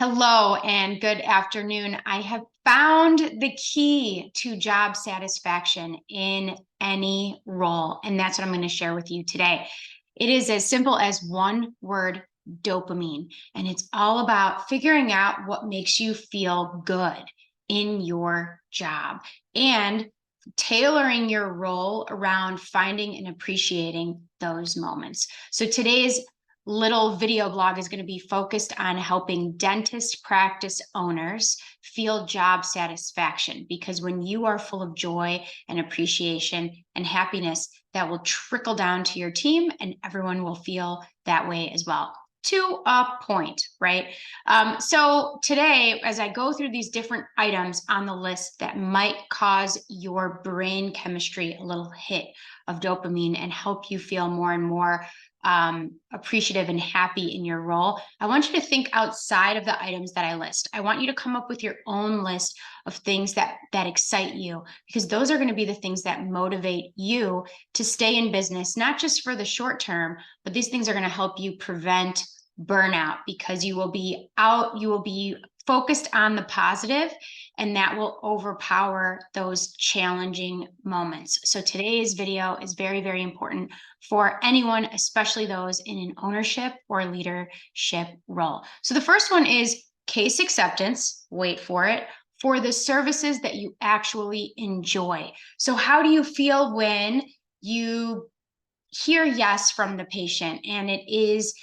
Hello and good afternoon. I have found the key to job satisfaction in any role, and that's what I'm going to share with you today. It is as simple as one word: dopamine. And it's all about figuring out what makes you feel good in your job and tailoring your role around finding and appreciating those moments. So today's little video blog is going to be focused on helping dentist practice owners feel job satisfaction, because when you are full of joy and appreciation and happiness, that will trickle down to your team and everyone will feel that way as well, to a point, right? So today, as I go through these different items on the list that might cause your brain chemistry a little hit of dopamine and help you feel more and more appreciative and happy in your role, I want you to think outside of the items that I list. I want you to come up with your own list of things that excite you, because those are going to be the things that motivate you to stay in business, not just for the short term, but these things are going to help you prevent burnout, because you will be focused on the positive, and that will overpower those challenging moments. So today's video is very, very important for anyone, especially those in an ownership or leadership role. So the first one is case acceptance, wait for it, for the services that you actually enjoy. So how do you feel when you hear yes from the patient and it is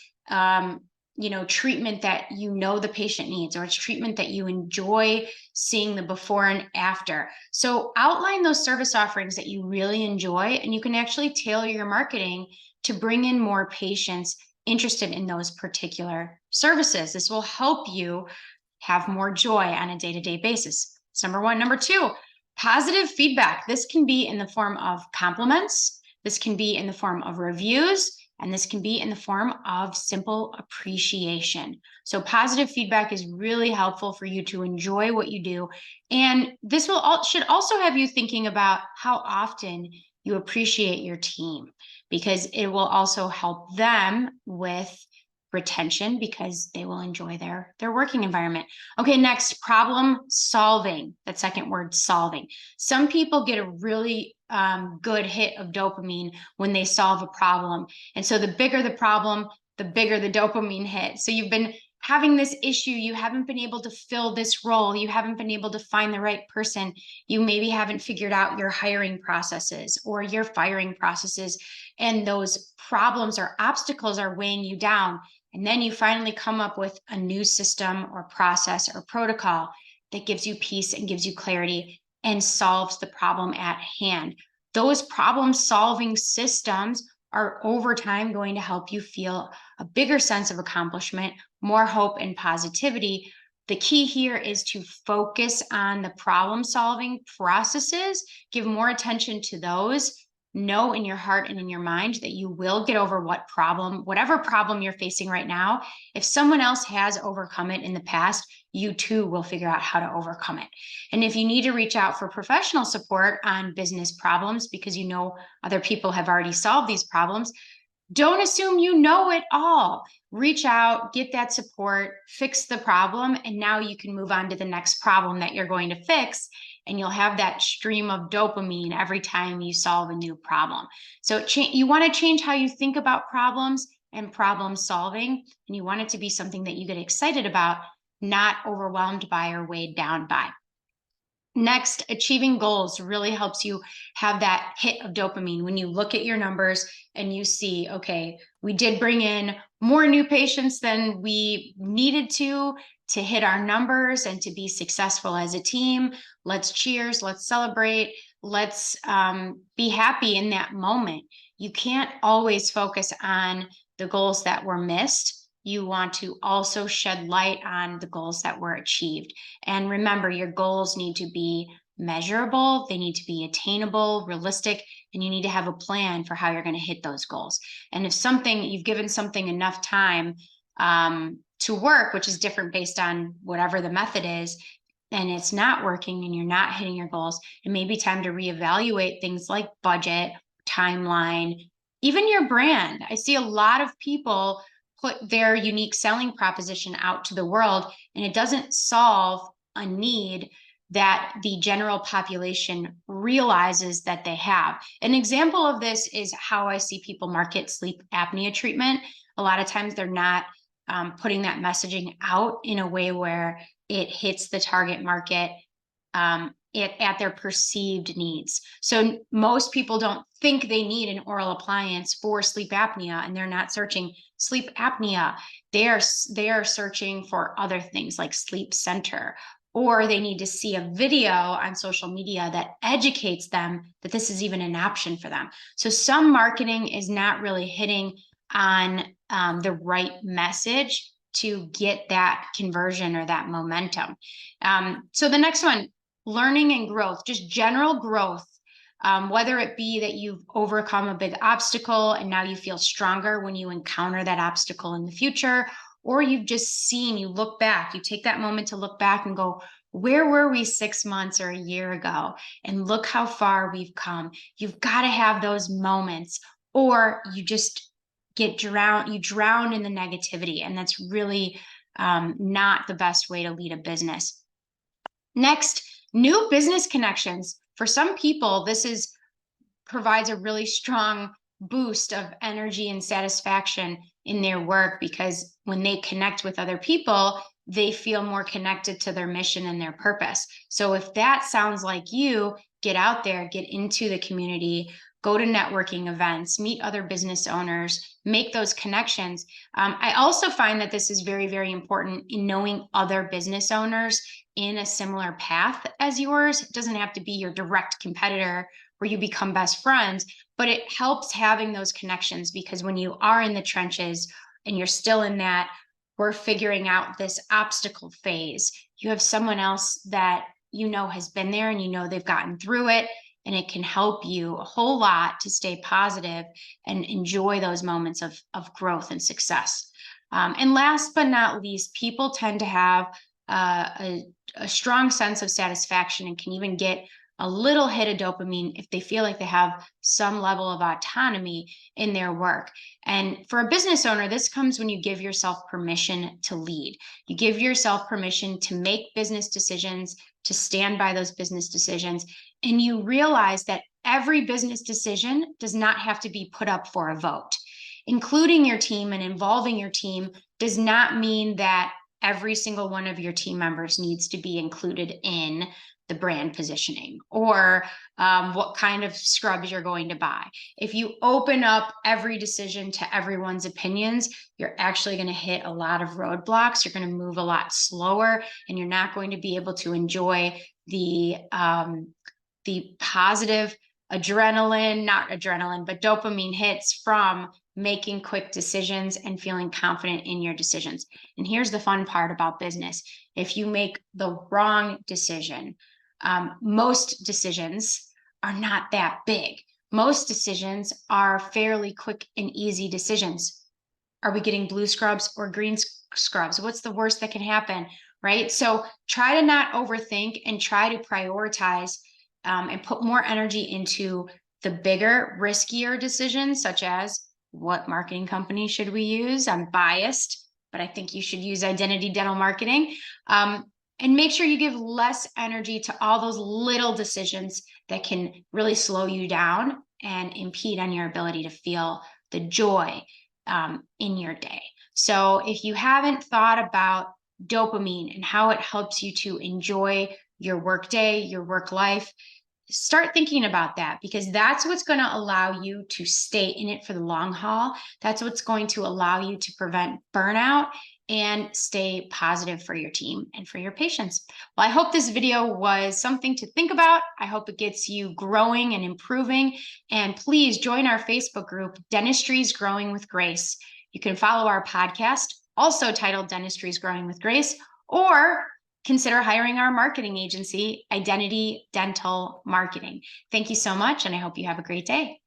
treatment that the patient needs, or it's treatment that you enjoy seeing the before and after? So outline those service offerings that you really enjoy, and you can actually tailor your marketing to bring in more patients interested in those particular services. This will help you have more joy on a day-to-day basis. It's number one. Number two, positive feedback. This can be in the form of compliments. This can be in the form of reviews. And this can be in the form of simple appreciation. So positive feedback is really helpful for you to enjoy what you do. And this should also have you thinking about how often you appreciate your team, because it will also help them with retention, because they will enjoy their working environment. Okay, next, problem solving. That second word, solving. Some people get a really good hit of dopamine when they solve a problem. And so the bigger the problem, the bigger the dopamine hit. So you've been having this issue, you haven't been able to fill this role, you haven't been able to find the right person, you maybe haven't figured out your hiring processes or your firing processes, and those problems or obstacles are weighing you down. And then you finally come up with a new system or process or protocol that gives you peace and gives you clarity and solves the problem at hand. Those problem-solving systems are over time going to help you feel a bigger sense of accomplishment, more hope and positivity. The key here is to focus on the problem-solving processes, give more attention to those. Know in your heart and in your mind that you will get over whatever problem you're facing right now. If someone else has overcome it in the past, you too will figure out how to overcome it. And if you need to reach out for professional support on business problems because other people have already solved these problems, don't assume you know it all. Reach out, get that support, fix the problem, and now you can move on to the next problem that you're going to fix, and you'll have that stream of dopamine every time you solve a new problem. So you want to change how you think about problems and problem solving, and you want it to be something that you get excited about, not overwhelmed by or weighed down by. Next, achieving goals really helps you have that hit of dopamine when you look at your numbers and you see, okay, we did bring in more new patients than we needed to hit our numbers and to be successful as a team. Let's cheers, let's celebrate, let's be happy in that moment. You can't always focus on the goals that were missed. You want to also shed light on the goals that were achieved. And remember, your goals need to be measurable, they need to be attainable, realistic, and you need to have a plan for how you're going to hit those goals. And if you've given something enough time to work, which is different based on whatever the method is, and it's not working and you're not hitting your goals, it may be time to reevaluate things like budget, timeline, even your brand. I see a lot of people put their unique selling proposition out to the world, and it doesn't solve a need that the general population realizes that they have. An example of this is how I see people market sleep apnea treatment. A lot of times they're not putting that messaging out in a way where it hits the target market at their perceived needs. So most people don't think they need an oral appliance for sleep apnea, and they're not searching sleep apnea. They are searching for other things like sleep center, or they need to see a video on social media that educates them that this is even an option for them. So some marketing is not really hitting on the right message to get that conversion or that momentum. So the next one, learning and growth, just general growth, whether it be that you've overcome a big obstacle and now you feel stronger when you encounter that obstacle in the future, or you've just seen, you look back, you take that moment to look back and go, where were we 6 months or a year ago? And look how far we've come. You've got to have those moments, or you just you drown in the negativity. And that's really not the best way to lead a business. Next, new business connections. For some people, this provides a really strong boost of energy and satisfaction in their work, because when they connect with other people, they feel more connected to their mission and their purpose. So if that sounds like you, get out there, get into the community, go to networking events, meet other business owners, make those connections. I also find that this is very, very important in knowing other business owners in a similar path as yours. It doesn't have to be your direct competitor where you become best friends, but it helps having those connections, because when you are in the trenches and you're still in that, we're figuring out this obstacle phase, you have someone else that you know has been there and you know they've gotten through it, and it can help you a whole lot to stay positive and enjoy those moments of growth and success. And last but not least, people tend to have a strong sense of satisfaction and can even get a little hit of dopamine if they feel like they have some level of autonomy in their work. And for a business owner, this comes when you give yourself permission to lead. You give yourself permission to make business decisions, to stand by those business decisions, and you realize that every business decision does not have to be put up for a vote. Including your team and involving your team does not mean that every single one of your team members needs to be included in the brand positioning, or what kind of scrubs you're going to buy. If you open up every decision to everyone's opinions, you're actually going to hit a lot of roadblocks. You're going to move a lot slower, and you're not going to be able to enjoy the positive dopamine hits from making quick decisions and feeling confident in your decisions. And here's the fun part about business. If you make the wrong decision, most decisions are not that big. Most decisions are fairly quick and easy decisions. Are we getting blue scrubs or green scrubs? What's the worst that can happen, right? So try to not overthink and try to prioritize and put more energy into the bigger, riskier decisions, such as what marketing company should we use? I'm biased, but I think you should use Identity Dental Marketing. And make sure you give less energy to all those little decisions that can really slow you down and impede on your ability to feel the joy in your day. So if you haven't thought about dopamine and how it helps you to enjoy your workday, your work life, start thinking about that, because that's what's going to allow you to stay in it for the long haul. That's what's going to allow you to prevent burnout and stay positive for your team and for your patients. Well, I hope this video was something to think about. I hope it gets you growing and improving. And please join our Facebook group, Dentistry's Growing with Grace. You can follow our podcast, also titled Dentistry's Growing with Grace, or consider hiring our marketing agency, Identity Dental Marketing. Thank you so much, and I hope you have a great day.